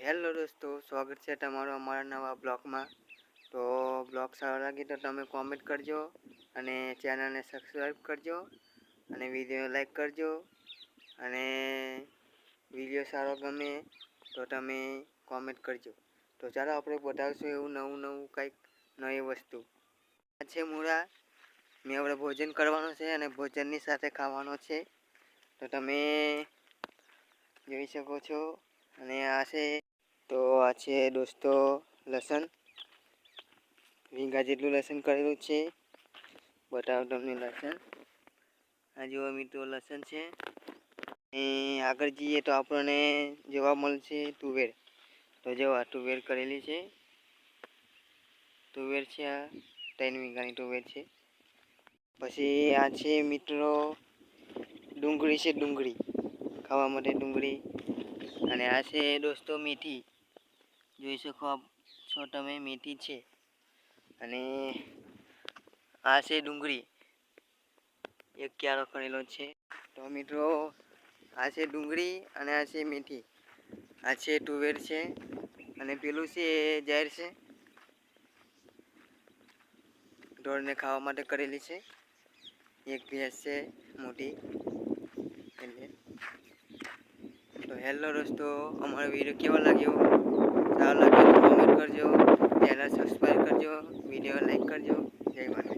Hello દોસ્તો, સ્વાગત છે તમારું અમારા નવા બ્લોગમાં। તો બ્લોગ સારો લાગે તો તમે કોમેન્ટ કરજો અને ચેનલને સબસ્ક્રાઈબ કરજો અને વિડીયો લાઈક કરજો અને વિડીયો સારો ગમે તો તમે કોમેન્ટ કરજો। તો ચાલો આપણે બતાવશું એવું નવું કંઈક નવી વસ્તુ। આ છે મૂળા। મેં આપણે ભોજન કરવાનું છે અને ભોજનની સાથે ખાવાનો છે, તો તમે જોઈ શકો છો। અને આ છે દોસ્તો લસણ, વીંગા જેટલું લસણ કરેલું છે। બતાવો તમને લસણ, આ જુઓ મિત્રો લસણ છે। આગળ જઈએ તો આપણને જોવા મળશે તુવેર। તો જો આ તુવેર કરેલી છે, તુવેર છે, આ 3 વીંગાની તુવેર છે। પછી આ છે મિત્રો ડુંગળી છે, ડુંગળી ખાવા માટે ડુંગળી। અને આ છે દોસ્તો મેથી, જોઈ શકો છો તમે મેથી છે। અને આ છે ડુંગળી, એક ક્યારો કરેલો છે। તો મિત્રો આ છે ડુંગળી અને આ છે મેથી, આ છે તુવેર છે અને પેલું છે એ જાહેર છે, ઢોરને ખાવા માટે કરેલી છે। એક ભેંસ છે મોટી એટલે। તો હેલો દોસ્તો, અમારો વિડીયો કેવો લાગ્યો? સારો લાગ્યો તો કોમેન્ટ કરજો, ચેનલ સબસ્ક્રાઈબ કરજો, વિડીયો લાઈક કરજો। જય માતા।